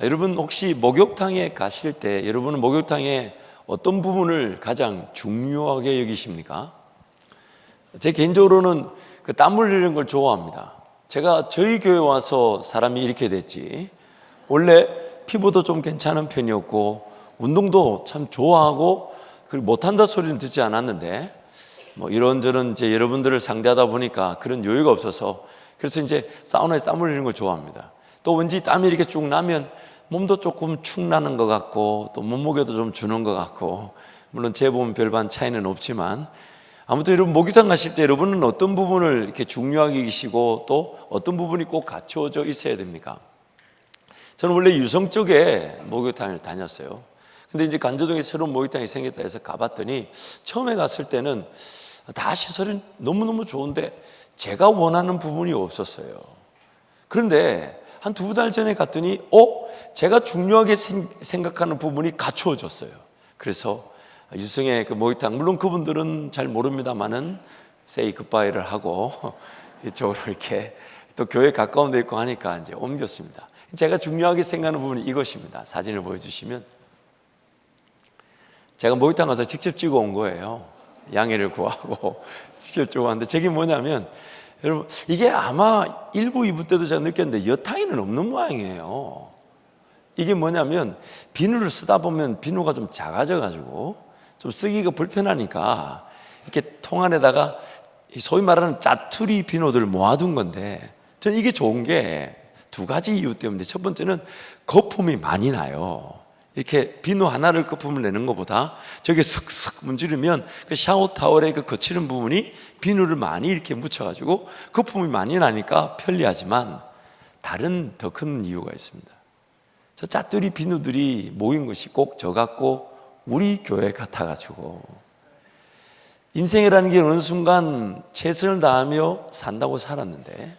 여러분 혹시 목욕탕에 가실 때 여러분은 목욕탕의 어떤 부분을 가장 중요하게 여기십니까? 제 개인적으로는 그 땀 흘리는 걸 좋아합니다. 제가 저희 교회 와서 사람이 이렇게 됐지, 원래 피부도 좀 괜찮은 편이었고 운동도 참 좋아하고 그리고 못한다 소리는 듣지 않았는데 뭐 이런저런 이제 여러분들을 상대하다 보니까 그런 여유가 없어서, 그래서 이제 사우나에서 땀 흘리는 걸 좋아합니다. 또 왠지 땀이 이렇게 쭉 나면 몸도 조금 축 나는 것 같고 또 몸무게도 좀 주는 것 같고, 물론 제 몸은 별반 차이는 없지만 아무튼 여러분 목욕탕 가실 때 여러분은 어떤 부분을 이렇게 중요하게 여기시고 또 어떤 부분이 꼭 갖춰져 있어야 됩니까? 저는 원래 유성 쪽에 목욕탕을 다녔어요. 근데 이제 간저동에 새로운 목욕탕이 생겼다 해서 가봤더니 처음에 갔을 때는 다 시설은 너무너무 좋은데 제가 원하는 부분이 없었어요. 그런데 한 2달 전에 갔더니 제가 중요하게 생각하는 부분이 갖추어졌어요. 그래서 유성의 그 목욕탕, 물론 그분들은 잘 모릅니다만은 say goodbye를 하고 이쪽으로 이렇게 또 교회 가까운 데 있고 하니까 이제 옮겼습니다. 제가 중요하게 생각하는 부분이 이것입니다. 사진을 보여주시면, 제가 목욕탕 가서 직접 찍어 온 거예요. 양해를 구하고 직접 찍어 왔는데, 저게 뭐냐면 여러분, 이게 아마 1부, 2부 때도 제가 느꼈는데 여탕에는 없는 모양이에요. 이게 뭐냐면 비누를 쓰다 보면 비누가 좀 작아져 가지고 좀 쓰기가 불편하니까 이렇게 통 안에다가 소위 말하는 짜투리 비누들을 모아둔 건데, 저는 이게 좋은 게 2가지 이유 때문에, 첫 번째는 거품이 많이 나요. 이렇게 비누 하나를 거품을 내는 것보다 저게 슥슥 문지르면 그 샤워 타월의 그 거치는 부분이 비누를 많이 이렇게 묻혀가지고 거품이 많이 나니까 편리하지만, 다른 더 큰 이유가 있습니다. 저 짜투리 비누들이 모인 것이 꼭 저 같고 우리 교회 같아가지고, 인생이라는 게 어느 순간 최선을 다하며 산다고 살았는데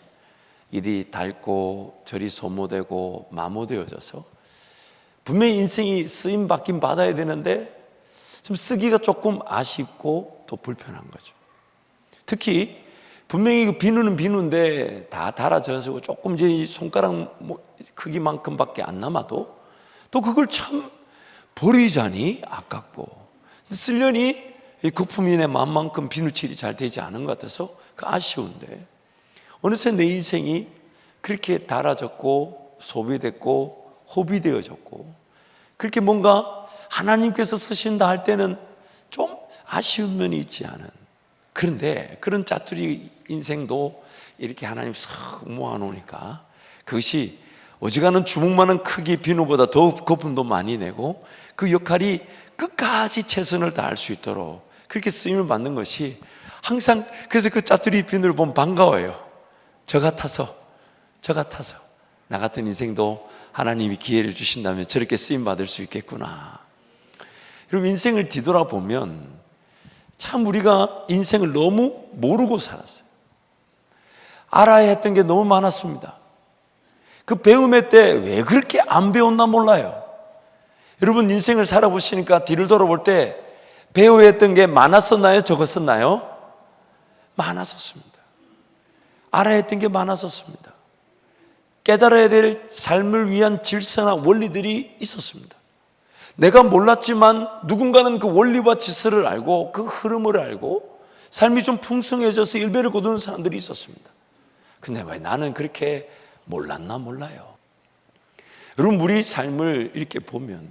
이리 닳고 저리 소모되고 마모되어져서 분명히 인생이 쓰임 받긴 받아야 되는데 좀 쓰기가 조금 아쉽고 또 불편한 거죠. 특히 분명히 그 비누는 비누인데 다 닳아져서 조금 이제 손가락 크기만큼밖에 안 남아도 또 그걸 참 버리자니 아깝고, 쓰려니 이 거품이 내 마음만큼 비누칠이 잘 되지 않은 것 같아서 그 아쉬운데, 어느새 내 인생이 그렇게 닳아졌고 소비됐고 허비되어졌고, 그렇게 뭔가 하나님께서 쓰신다 할 때는 좀 아쉬운 면이 있지 않은, 그런데 그런 짜투리 인생도 이렇게 하나님 싹 모아놓으니까 그것이 어지간한 주먹만한 크기 비누보다 더 거품도 많이 내고 그 역할이 끝까지 최선을 다할 수 있도록 그렇게 쓰임을 받는 것이 항상, 그래서 그 짜투리 비누를 보면 반가워요. 저 같아서 나 같은 인생도 하나님이 기회를 주신다면 저렇게 쓰임 받을 수 있겠구나. 여러분, 인생을 뒤돌아보면 참 우리가 인생을 너무 모르고 살았어요. 알아야 했던 게 너무 많았습니다. 그 배움의 때 왜 그렇게 안 배웠나 몰라요. 여러분, 인생을 살아보시니까 뒤를 돌아볼 때 배워야 했던 게 많았었나요? 적었었나요? 많았었습니다. 알아야 했던 게 많았었습니다. 깨달아야 될 삶을 위한 질서나 원리들이 있었습니다. 내가 몰랐지만 누군가는 그 원리와 질서를 알고 그 흐름을 알고 삶이 좀 풍성해져서 일배를 거두는 사람들이 있었습니다. 근데 왜 나는 그렇게 몰랐나 몰라요. 여러분, 우리 삶을 이렇게 보면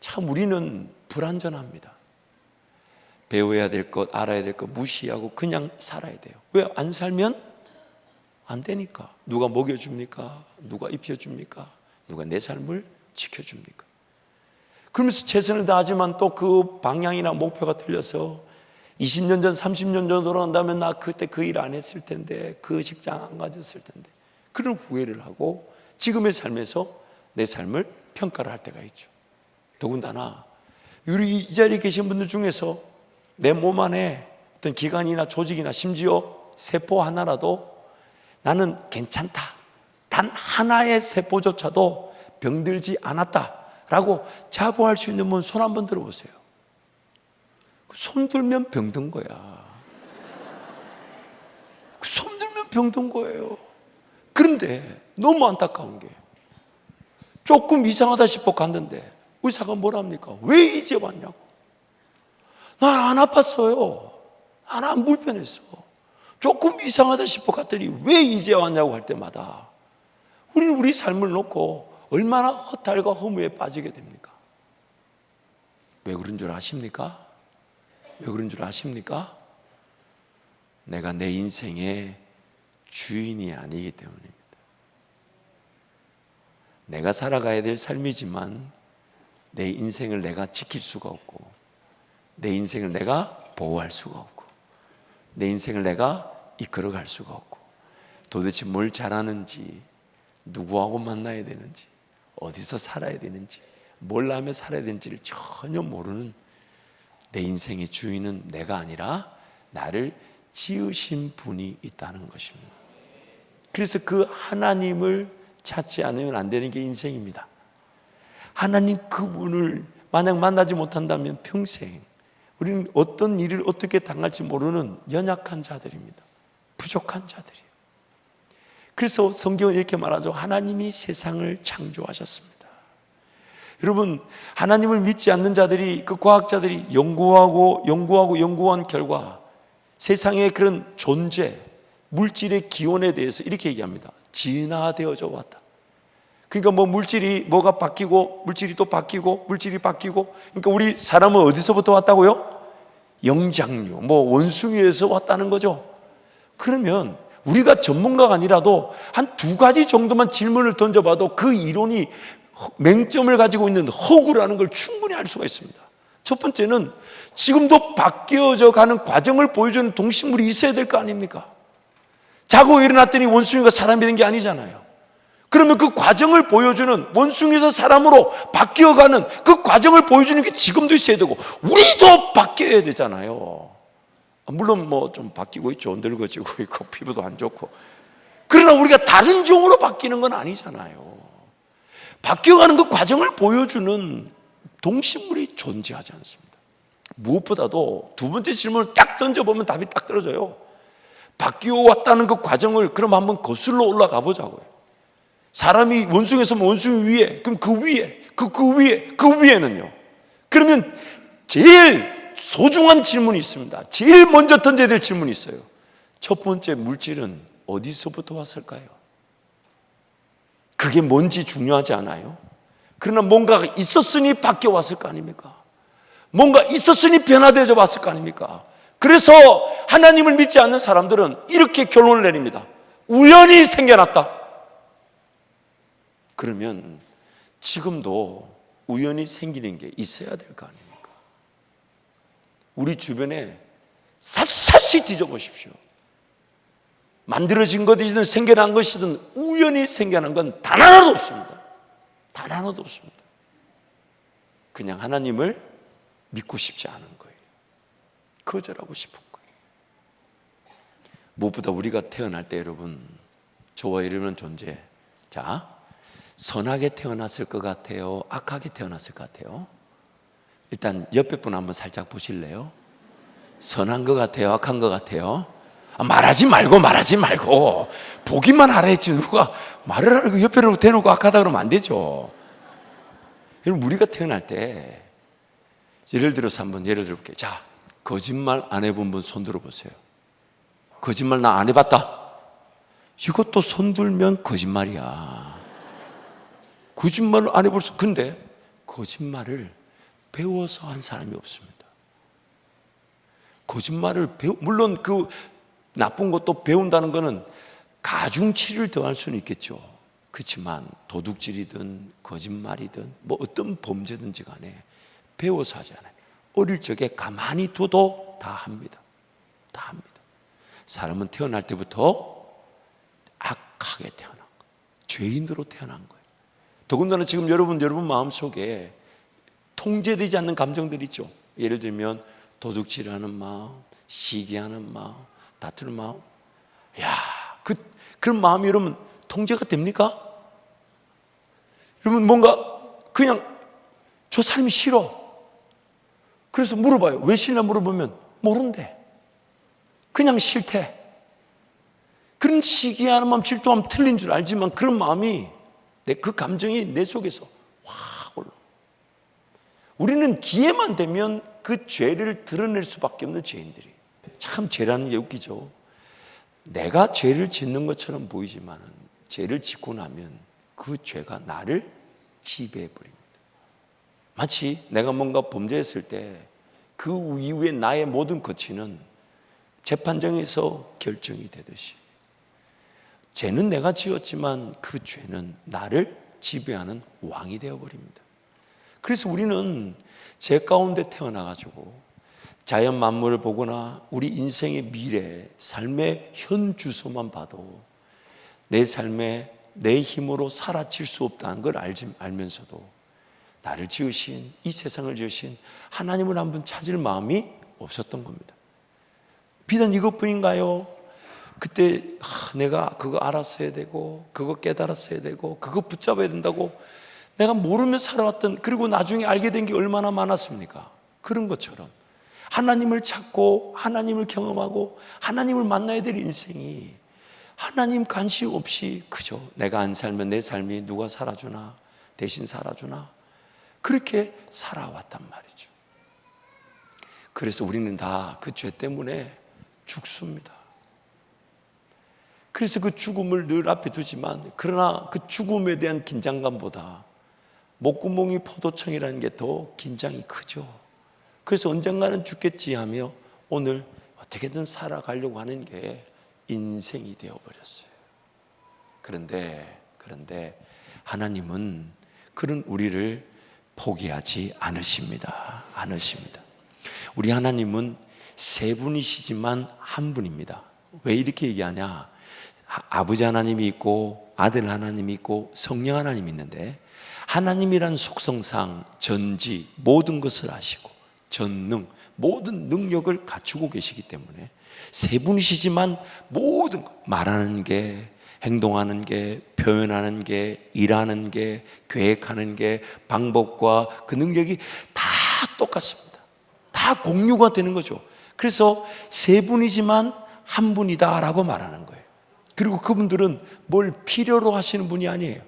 참 우리는 불완전합니다. 배워야 될 것, 알아야 될 것 무시하고 그냥 살아야 돼요. 왜? 안 살면 안 되니까. 누가 먹여줍니까? 누가 입혀줍니까? 누가 내 삶을 지켜줍니까? 그러면서 최선을 다하지만 또 그 방향이나 목표가 틀려서 20년 전, 30년 전 돌아간다면 나 그때 그 일 안 했을 텐데, 그 직장 안 가졌을 텐데, 그런 후회를 하고 지금의 삶에서 내 삶을 평가를 할 때가 있죠. 더군다나 우리 이 자리에 계신 분들 중에서 내 몸 안에 어떤 기관이나 조직이나 심지어 세포 하나라도 나는 괜찮다, 단 하나의 세포조차도 병들지 않았다라고 자부할 수 있는 분 손 한번 들어보세요. 손 들면 병든 거야. 손 들면 병든 거예요. 그런데 너무 안타까운 게 조금 이상하다 싶어 갔는데 의사가 뭐랍니까? 왜 이제 왔냐고. 나 안 아팠어요. 난 안 불편했어. 조금 이상하다 싶어 갔더니 왜 이제 왔냐고 할 때마다 우리는 우리 삶을 놓고 얼마나 허탈과 허무에 빠지게 됩니까? 왜 그런 줄 아십니까? 왜 그런 줄 아십니까? 내가 내 인생의 주인이 아니기 때문입니다. 내가 살아가야 될 삶이지만 내 인생을 내가 지킬 수가 없고, 내 인생을 내가 보호할 수가 없고, 내 인생을 내가 이끌어갈 수가 없고, 도대체 뭘 잘하는지, 누구하고 만나야 되는지, 어디서 살아야 되는지, 뭘 하며 살아야 되는지를 전혀 모르는 내 인생의 주인은 내가 아니라 나를 지으신 분이 있다는 것입니다. 그래서 그 하나님을 찾지 않으면 안 되는 게 인생입니다. 하나님 그분을 만약 만나지 못한다면 평생 우리는 어떤 일을 어떻게 당할지 모르는 연약한 자들입니다. 부족한 자들이에요. 그래서 성경은 이렇게 말하죠. 하나님이 세상을 창조하셨습니다. 여러분, 하나님을 믿지 않는 자들이, 그 과학자들이 연구한 결과 세상의 그런 존재, 물질의 기원에 대해서 이렇게 얘기합니다. 진화되어져 왔다. 그러니까 뭐 물질이 뭐가 바뀌고 물질이 또 바뀌고 물질이 바뀌고, 그러니까 우리 사람은 어디서부터 왔다고요? 영장류, 뭐 원숭이에서 왔다는 거죠. 그러면 우리가 전문가가 아니라도 한 두 가지 정도만 질문을 던져봐도 그 이론이 맹점을 가지고 있는 허구라는 걸 충분히 알 수가 있습니다. 첫 번째는 지금도 바뀌어져 가는 과정을 보여주는 동식물이 있어야 될 거 아닙니까? 자고 일어났더니 원숭이가 사람이 된 게 아니잖아요. 그러면 그 과정을 보여주는, 원숭이에서 사람으로 바뀌어가는 그 과정을 보여주는 게 지금도 있어야 되고, 우리도 바뀌어야 되잖아요. 물론 뭐 좀 바뀌고 있죠. 늙어지고 있고 피부도 안 좋고. 그러나 우리가 다른 종으로 바뀌는 건 아니잖아요. 바뀌어가는 그 과정을 보여주는 동식물이 존재하지 않습니다. 무엇보다도 두 번째 질문을 딱 던져보면 답이 딱 떨어져요. 바뀌어 왔다는 그 과정을 그럼 한번 거슬러 올라가 보자고요. 사람이 원숭이에서 원숭이 위에, 그럼 그 위에, 그 위에는요. 그러면 제일 소중한 질문이 있습니다. 제일 먼저 던져야 될 질문이 있어요. 첫 번째, 물질은 어디서부터 왔을까요? 그게 뭔지 중요하지 않아요? 그러나 뭔가가 있었으니 바뀌어 왔을 거 아닙니까? 뭔가 있었으니 변화되어져 왔을 거 아닙니까? 그래서 하나님을 믿지 않는 사람들은 이렇게 결론을 내립니다. 우연히 생겨났다. 그러면 지금도 우연히 생기는 게 있어야 될 거 아닙니까? 우리 주변에 샅샅이 뒤져보십시오. 만들어진 것이든 생겨난 것이든 우연히 생겨난 건 단 하나도 없습니다. 단 하나도 없습니다. 그냥 하나님을 믿고 싶지 않은 거예요. 거절하고 싶은 거예요. 무엇보다 우리가 태어날 때 여러분, 저와 이러는 존재, 자, 선하게 태어났을 것 같아요? 악하게 태어났을 것 같아요? 일단 옆에 분 한번 살짝 보실래요? 선한 것 같아요? 악한 것 같아요? 말하지 말고 보기만 하라 했지 누가 말을 하라고 옆에로 대놓고 악하다 그러면 안 되죠. 여러분, 우리가 태어날 때 예를 들어서 한번 예를 들어볼게요. 자, 거짓말 안 해본 분 손 들어보세요. 거짓말 나 안 해봤다. 이것도 손 들면 거짓말이야. 거짓말을 안 해볼 수. 근데 거짓말을 배워서 한 사람이 없습니다. 거짓말을 물론 그 나쁜 것도 배운다는 것은 가중치를 더할 수는 있겠죠. 그렇지만 도둑질이든 거짓말이든 뭐 어떤 범죄든지 간에 배워서 하지 않아요. 어릴 적에 가만히 둬도 다 합니다. 다 합니다. 사람은 태어날 때부터 악하게 태어난 거예요. 죄인으로 태어난 거예요. 더군다나 지금 여러분 마음속에 통제되지 않는 감정들이 있죠. 예를 들면 도둑질하는 마음, 시기하는 마음, 다투는 마음. 그런 마음이 여러분 통제가 됩니까? 여러분 뭔가 그냥 저 사람이 싫어. 그래서 물어봐요. 왜 싫나 물어보면 모른대. 그냥 싫대. 그런 시기하는 마음, 질투하면 틀린 줄 알지만 그런 마음이 그 감정이 내 속에서 확 올라. 우리는 기회만 되면 그 죄를 드러낼 수밖에 없는 죄인들이. 참 죄라는 게 웃기죠. 내가 죄를 짓는 것처럼 보이지만 죄를 짓고 나면 그 죄가 나를 지배해 버립니다. 마치 내가 뭔가 범죄했을 때 그 이후에 나의 모든 거치는 재판정에서 결정이 되듯이 죄는 내가 지었지만 그 죄는 나를 지배하는 왕이 되어버립니다. 그래서 우리는 죄 가운데 태어나가지고 자연 만물을 보거나 우리 인생의 미래, 삶의 현 주소만 봐도 내 삶에 내 힘으로 사라질 수 없다는 걸 알면서도 나를 지으신, 이 세상을 지으신 하나님을 한번 찾을 마음이 없었던 겁니다. 비단 이것뿐인가요? 그때 내가 그거 알았어야 되고 그거 깨달았어야 되고 그거 붙잡아야 된다고 내가 모르며 살아왔던, 그리고 나중에 알게 된 게 얼마나 많았습니까? 그런 것처럼 하나님을 찾고 하나님을 경험하고 하나님을 만나야 될 인생이 하나님 관심 없이 그저 내가 안 살면 내 삶이 누가 살아주나, 대신 살아주나, 그렇게 살아왔단 말이죠. 그래서 우리는 다 그 죄 때문에 죽습니다. 그래서 그 죽음을 늘 앞에 두지만, 그러나 그 죽음에 대한 긴장감보다 목구멍이 포도청이라는 게 더 긴장이 크죠. 그래서 언젠가는 죽겠지 하며 오늘 어떻게든 살아가려고 하는 게 인생이 되어버렸어요. 그런데 하나님은 그런 우리를 포기하지 않으십니다. 우리 하나님은 세 분이시지만 한 분입니다. 왜 이렇게 얘기하냐? 아버지 하나님이 있고 아들 하나님이 있고 성령 하나님이 있는데, 하나님이란 속성상 전지 모든 것을 아시고 전능 모든 능력을 갖추고 계시기 때문에 세 분이시지만 모든 것, 말하는 게, 행동하는 게, 표현하는 게, 일하는 게, 계획하는 게, 방법과 그 능력이 다 똑같습니다. 다 공유가 되는 거죠. 그래서 세 분이지만 한 분이다라고 말하는 거예요. 그리고 그분들은 뭘 필요로 하시는 분이 아니에요.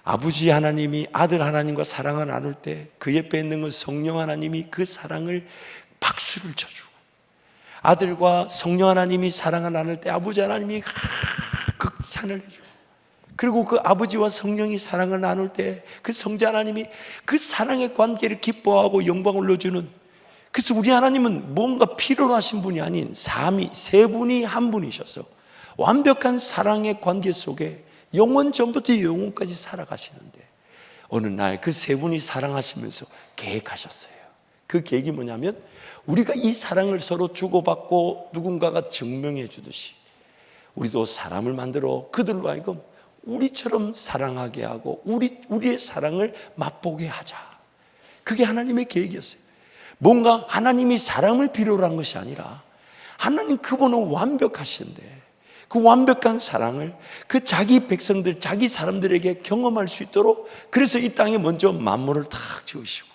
아버지 하나님이 아들 하나님과 사랑을 나눌 때 그 옆에 있는 건 성령 하나님이 그 사랑을 박수를 쳐주고, 아들과 성령 하나님이 사랑을 나눌 때 아버지 하나님이 극찬을 해주고, 그리고 그 아버지와 성령이 사랑을 나눌 때 그 성자 하나님이 그 사랑의 관계를 기뻐하고 영광을 올려주는, 그래서 우리 하나님은 뭔가 필요로 하신 분이 아닌 세 분이 한 분이셔서 완벽한 사랑의 관계 속에 영원 전부터 영원까지 살아가시는데, 어느 날 그 세 분이 사랑하시면서 계획하셨어요. 그 계획이 뭐냐면, 우리가 이 사랑을 서로 주고받고 누군가가 증명해 주듯이 우리도 사람을 만들어 그들로 하여금 우리처럼 사랑하게 하고 우리의 사랑을 맛보게 하자. 그게 하나님의 계획이었어요. 뭔가 하나님이 사람을 필요로 한 것이 아니라 하나님 그분은 완벽하신데 그 완벽한 사랑을 그 자기 백성들, 자기 사람들에게 경험할 수 있도록, 그래서 이 땅에 먼저 만물을 탁 지으시고,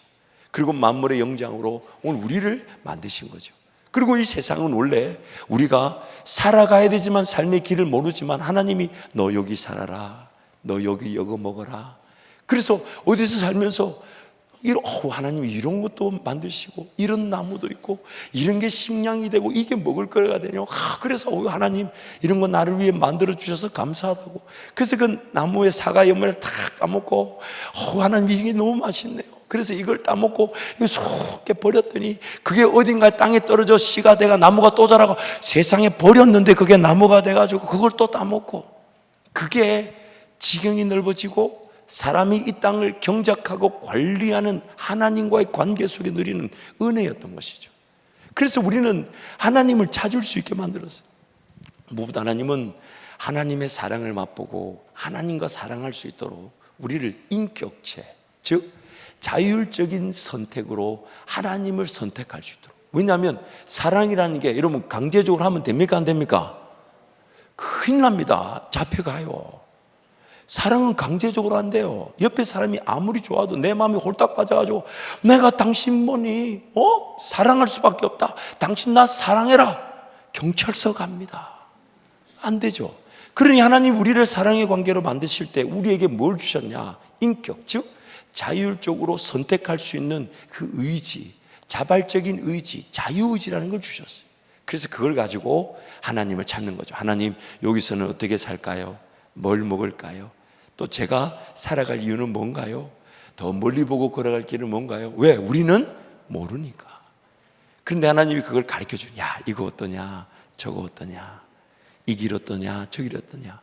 그리고 만물의 영장으로 오늘 우리를 만드신 거죠. 그리고 이 세상은 원래 우리가 살아가야 되지만 삶의 길을 모르지만 하나님이 너 여기 살아라, 너 여기 이거 먹어라. 그래서 어디서 살면서 하나님이 이런 것도 만드시고 이런 나무도 있고 이런 게 식량이 되고 이게 먹을 거가 되냐. 그래서 하나님 이런 거 나를 위해 만들어 주셔서 감사하다고. 그래서 그 나무의 사과 열매를 탁 따먹고 하나님 이게 너무 맛있네요. 그래서 이걸 따먹고 속에 버렸더니 그게 어딘가 땅에 떨어져 씨가 돼가 나무가 또 자라고, 세상에 버렸는데 그게 나무가 돼가지고 그걸 또 따먹고, 그게 지경이 넓어지고 사람이 이 땅을 경작하고 관리하는 하나님과의 관계 속에 누리는 은혜였던 것이죠. 그래서 우리는 하나님을 찾을 수 있게 만들었어요. 무엇보다 하나님은 하나님의 사랑을 맛보고 하나님과 사랑할 수 있도록 우리를 인격체, 즉 자율적인 선택으로 하나님을 선택할 수 있도록. 왜냐하면 사랑이라는 게 여러분 강제적으로 하면 됩니까, 안 됩니까? 큰일 납니다. 잡혀가요. 사랑은 강제적으로 안 돼요. 옆에 사람이 아무리 좋아도 내 마음이 홀딱 빠져가지고 내가 당신 뭐니? 사랑할 수밖에 없다. 당신 나 사랑해라. 경찰서 갑니다. 안 되죠. 그러니 하나님 우리를 사랑의 관계로 만드실 때 우리에게 뭘 주셨냐? 인격, 즉 자율적으로 선택할 수 있는 그 의지, 자발적인 의지, 자유의지라는 걸 주셨어요. 그래서 그걸 가지고 하나님을 찾는 거죠. 하나님, 여기서는 어떻게 살까요? 뭘 먹을까요? 또 제가 살아갈 이유는 뭔가요? 더 멀리 보고 걸어갈 길은 뭔가요? 왜? 우리는 모르니까. 그런데 하나님이 그걸 가르쳐 주냐? 야, 이거 어떠냐? 저거 어떠냐? 이 길 어떠냐? 저 길 어떠냐?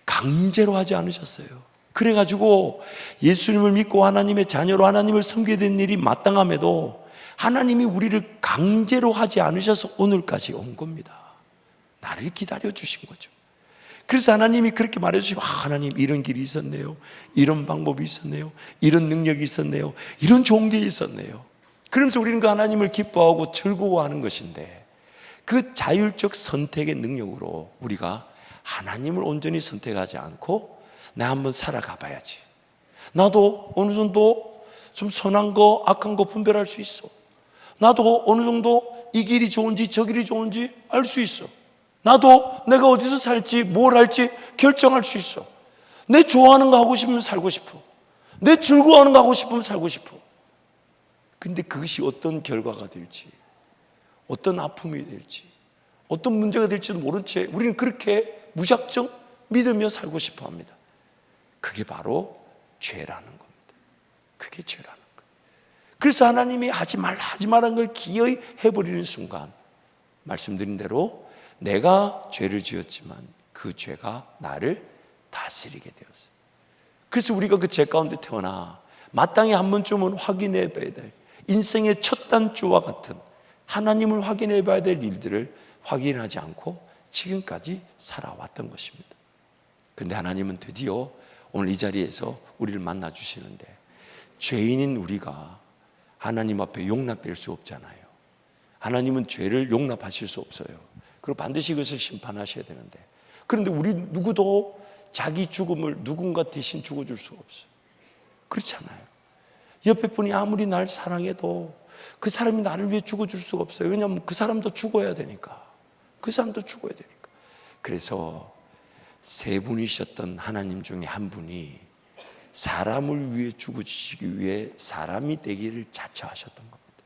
강제로 하지 않으셨어요. 그래가지고 예수님을 믿고 하나님의 자녀로 하나님을 섬기게 된 일이 마땅함에도 하나님이 우리를 강제로 하지 않으셔서 오늘까지 온 겁니다. 나를 기다려 주신 거죠. 그래서 하나님이 그렇게 말해주시고, 하나님 이런 길이 있었네요, 이런 방법이 있었네요, 이런 능력이 있었네요, 이런 좋은 게 있었네요. 그러면서 우리는 그 하나님을 기뻐하고 즐거워하는 것인데, 그 자율적 선택의 능력으로 우리가 하나님을 온전히 선택하지 않고 나 한번 살아가 봐야지, 나도 어느 정도 좀 선한 거 악한 거 분별할 수 있어, 나도 어느 정도 이 길이 좋은지 저 길이 좋은지 알 수 있어, 나도 내가 어디서 살지 뭘 할지 결정할 수 있어, 내 좋아하는 거 하고 싶으면 살고 싶어, 내 즐거워하는 거 하고 싶으면 살고 싶어. 근데 그것이 어떤 결과가 될지, 어떤 아픔이 될지, 어떤 문제가 될지도 모른 채 우리는 그렇게 무작정 믿으며 살고 싶어 합니다. 그게 바로 죄라는 겁니다. 그게 죄라는 거예요. 그래서 하나님이 하지 말라는 걸 기어이 해버리는 순간, 말씀드린 대로 내가 죄를 지었지만 그 죄가 나를 다스리게 되었어요. 그래서 우리가 그 죄 가운데 태어나 마땅히 한 번쯤은 확인해 봐야 될, 인생의 첫 단추와 같은 하나님을 확인해 봐야 될 일들을 확인하지 않고 지금까지 살아왔던 것입니다. 그런데 하나님은 드디어 오늘 이 자리에서 우리를 만나 주시는데, 죄인인 우리가 하나님 앞에 용납될 수 없잖아요. 하나님은 죄를 용납하실 수 없어요. 그리고 반드시 그것을 심판하셔야 되는데, 그런데 우리 누구도 자기 죽음을 누군가 대신 죽어줄 수가 없어요. 그렇잖아요. 옆에 분이 아무리 날 사랑해도 그 사람이 나를 위해 죽어줄 수가 없어요. 왜냐하면 그 사람도 죽어야 되니까. 그 사람도 죽어야 되니까. 그래서 세 분이셨던 하나님 중에 한 분이 사람을 위해 죽으시기 위해 사람이 되기를 자처하셨던 겁니다.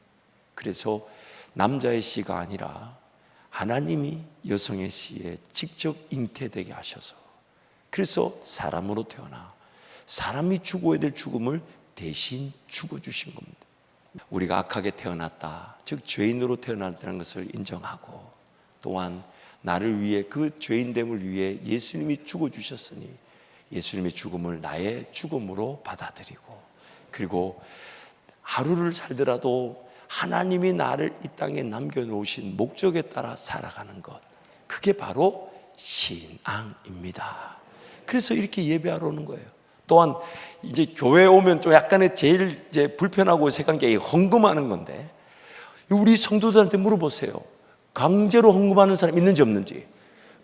그래서 남자의 씨가 아니라 하나님이 여성의 씨에 직접 잉태되게 하셔서, 그래서 사람으로 태어나 사람이 죽어야 될 죽음을 대신 죽어주신 겁니다. 우리가 악하게 태어났다, 즉 죄인으로 태어났다는 것을 인정하고, 또한 나를 위해 그 죄인됨을 위해 예수님이 죽어주셨으니 예수님의 죽음을 나의 죽음으로 받아들이고, 그리고 하루를 살더라도 하나님이 나를 이 땅에 남겨놓으신 목적에 따라 살아가는 것, 그게 바로 신앙입니다. 그래서 이렇게 예배하러 오는 거예요. 또한 이제 교회에 오면 좀 약간의 제일 이제 불편하고 어색한 게 헌금하는 건데, 우리 성도들한테 물어보세요. 강제로 헌금하는 사람 있는지 없는지.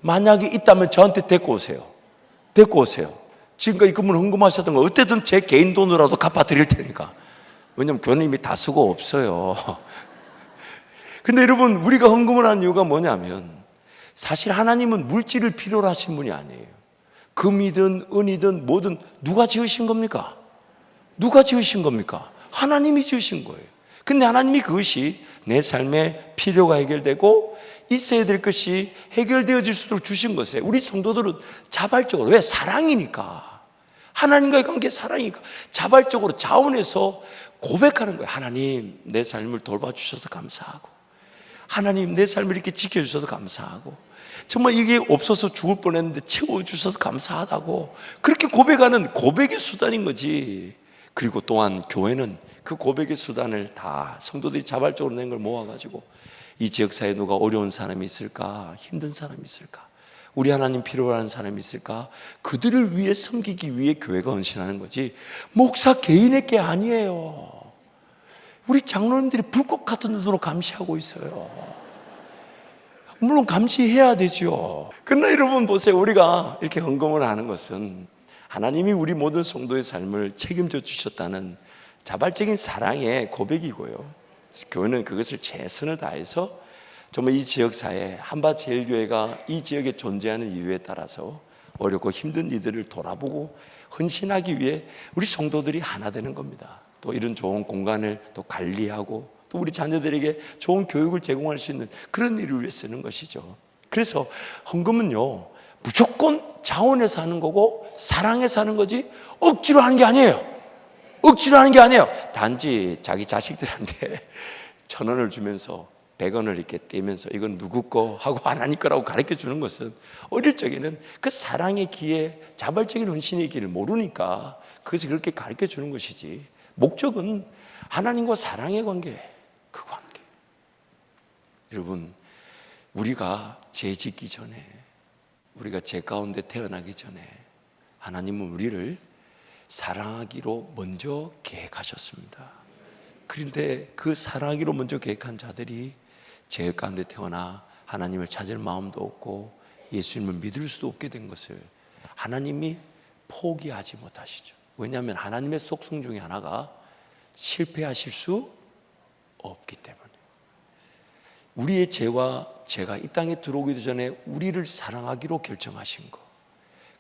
만약에 있다면 저한테 데리고 오세요. 데리고 오세요. 지금까지 그분 헌금하셨던 거 어쨌든 제 개인 돈으로라도 갚아드릴 테니까. 왜냐하면 교회님이 다 쓰고 없어요. 근데 여러분, 우리가 헌금을 하는 이유가 뭐냐면, 사실 하나님은 물질을 필요로 하신 분이 아니에요. 금이든 은이든 뭐든 누가 지으신 겁니까? 누가 지으신 겁니까? 하나님이 지으신 거예요. 근데 하나님이 그것이 내 삶의 필요가 해결되고 있어야 될 것이 해결되어질 수 있도록 주신 것이에요. 우리 성도들은 자발적으로, 왜? 사랑이니까, 하나님과의 관계 사랑이니까 자발적으로 자원해서 고백하는 거예요. 하나님, 내 삶을 돌봐주셔서 감사하고, 하나님, 내 삶을 이렇게 지켜주셔서 감사하고, 정말 이게 없어서 죽을 뻔했는데 채워주셔서 감사하다고, 그렇게 고백하는 고백의 수단인 거지. 그리고 또한 교회는 그 고백의 수단을 다 성도들이 자발적으로 낸 걸 모아가지고, 이 지역사회에 누가 어려운 사람이 있을까, 힘든 사람이 있을까, 우리 하나님 필요로 하는 사람이 있을까, 그들을 위해 섬기기 위해 교회가 헌신하는 거지, 목사 개인의 게 아니에요. 우리 장로님들이 불꽃 같은 눈으로 감시하고 있어요. 물론 감시해야 되죠. 그러나 여러분 보세요. 우리가 이렇게 헌금을 하는 것은 하나님이 우리 모든 성도의 삶을 책임져 주셨다는 자발적인 사랑의 고백이고요. 교회는 그것을 최선을 다해서 정말 이 지역사회 한밭제일교회가 이 지역에 존재하는 이유에 따라서 어렵고 힘든 이들을 돌아보고 헌신하기 위해 우리 성도들이 하나 되는 겁니다. 또 이런 좋은 공간을 또 관리하고 또 우리 자녀들에게 좋은 교육을 제공할 수 있는 그런 일을 위해 쓰는 것이죠. 그래서 헌금은요, 무조건 자원해서 하는 거고 사랑해서 하는 거지 억지로 하는 게 아니에요. 억지로 하는 게 아니에요. 단지 자기 자식들한테 1,000원을 주면서 100원을 이렇게 떼면서 이건 누구 거 하고 하나님 거라고 가르쳐 주는 것은 어릴 적에는 그 사랑의 기에 자발적인 헌신의 길을 모르니까 그것을 그렇게 가르쳐 주는 것이지, 목적은 하나님과 사랑의 관계, 그 관계. 여러분, 우리가 죄 짓기 전에, 우리가 죄 가운데 태어나기 전에 하나님은 우리를 사랑하기로 먼저 계획하셨습니다. 그런데 그 사랑하기로 먼저 계획한 자들이 죄 가운데 태어나 하나님을 찾을 마음도 없고 예수님을 믿을 수도 없게 된 것을 하나님이 포기하지 못하시죠. 왜냐하면 하나님의 속성 중에 하나가 실패하실 수 없기 때문에. 우리의 죄와 죄가 이 땅에 들어오기도 전에 우리를 사랑하기로 결정하신 거,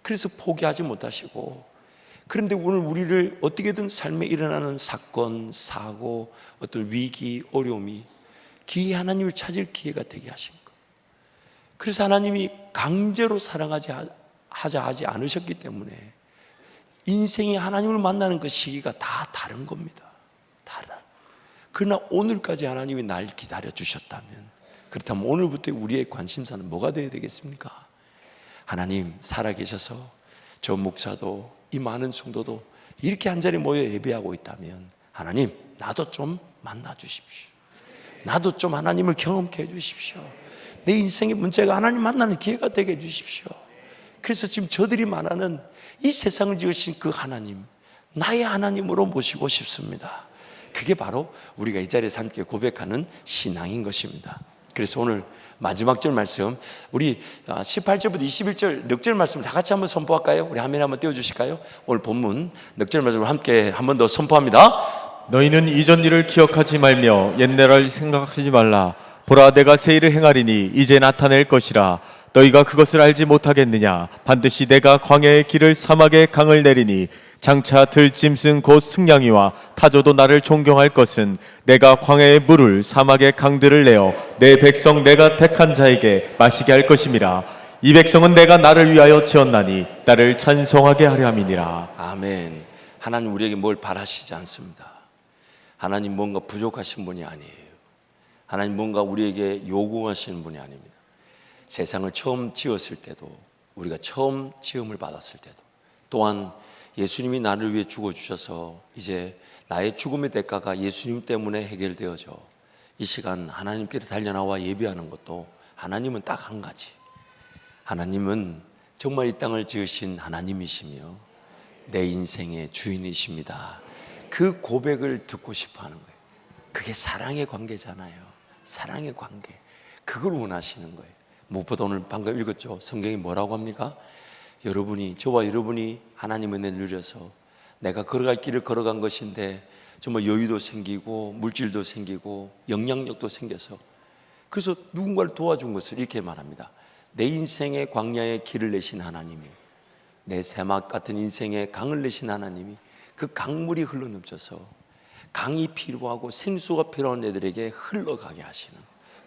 그래서 포기하지 못하시고, 그런데 오늘 우리를 어떻게든 삶에 일어나는 사건, 사고, 어떤 위기, 어려움이 기회 하나님을 찾을 기회가 되게 하신 거. 그래서 하나님이 강제로 사랑하자 하지 않으셨기 때문에 인생이 하나님을 만나는 그 시기가 다 다른 겁니다. 다른. 그러나 오늘까지 하나님이 날 기다려 주셨다면, 그렇다면 오늘부터 우리의 관심사는 뭐가 되어야 되겠습니까? 하나님 살아계셔서 저 목사도 이 많은 성도도 이렇게 한자리에 모여 예배하고 있다면 하나님 나도 좀 만나 주십시오. 나도 좀 하나님을 경험케 해 주십시오. 내 인생의 문제가 하나님 만나는 기회가 되게 해 주십시오. 그래서 지금 저들이 말하는 이 세상을 지으신 그 하나님, 나의 하나님으로 모시고 싶습니다. 그게 바로 우리가 이 자리에서 함께 고백하는 신앙인 것입니다. 그래서 오늘 마지막 절 말씀, 우리 18절부터 21절 넉절 말씀 다 같이 한번 선포할까요? 우리 화면에 한번 띄워주실까요? 오늘 본문 넉절 말씀을 함께 한 번 더 선포합니다. 너희는 이전 일을 기억하지 말며 옛날을 생각하지 말라. 보라, 내가 새 일을 행하리니 이제 나타낼 것이라. 너희가 그것을 알지 못하겠느냐? 반드시 내가 광야의 길을 사막의 강을 내리니 장차 들짐승 곧 승냥이와 타조도 나를 존경할 것은 내가 광야의 물을 사막의 강들을 내어 내 백성 내가 택한 자에게 마시게 할 것임이라. 이 백성은 내가 나를 위하여 지었나니 나를 찬송하게 하려 함이니라. 아멘. 하나님 우리에게 뭘 바라시지 않습니다. 하나님 뭔가 부족하신 분이 아니에요. 하나님 뭔가 우리에게 요구하시는 분이 아닙니다. 세상을 처음 지었을 때도, 우리가 처음 지음을 받았을 때도, 또한 예수님이 나를 위해 죽어주셔서 이제 나의 죽음의 대가가 예수님 때문에 해결되어져 이 시간 하나님께로 달려나와 예배하는 것도 하나님은 딱 한 가지, 하나님은 정말 이 땅을 지으신 하나님이시며 내 인생의 주인이십니다. 그 고백을 듣고 싶어 하는 거예요. 그게 사랑의 관계잖아요. 사랑의 관계, 그걸 원하시는 거예요. 무엇보다 오늘 방금 읽었죠. 성경이 뭐라고 합니까? 저와 여러분이 하나님의 은혜를 누려서 내가 걸어갈 길을 걸어간 것인데 정말 여유도 생기고 물질도 생기고 영향력도 생겨서, 그래서 누군가를 도와준 것을 이렇게 말합니다. 내 인생의 광야의 길을 내신 하나님이, 내 새막 같은 인생의 강을 내신 하나님이 그 강물이 흘러넘쳐서 강이 필요하고 생수가 필요한 애들에게 흘러가게 하시는,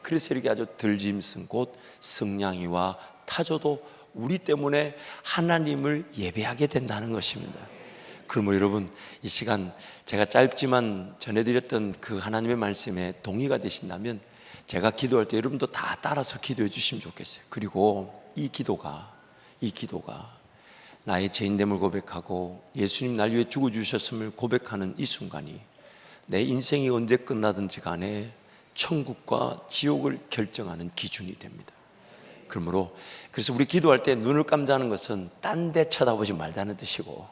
그래서 이렇게 아주 들짐승 곧 승냥이와 타조도 우리 때문에 하나님을 예배하게 된다는 것입니다. 그러므로 여러분, 이 시간 제가 짧지만 전해드렸던 그 하나님의 말씀에 동의가 되신다면 제가 기도할 때 여러분도 다 따라서 기도해 주시면 좋겠어요. 그리고 이 기도가 나의 죄인됨을 고백하고 예수님 날 위해 죽어주셨음을 고백하는 이 순간이 내 인생이 언제 끝나든지 간에 천국과 지옥을 결정하는 기준이 됩니다. 그러므로 그래서 우리 기도할 때 눈을 감자는 것은 딴 데 쳐다보지 말자는 뜻이고,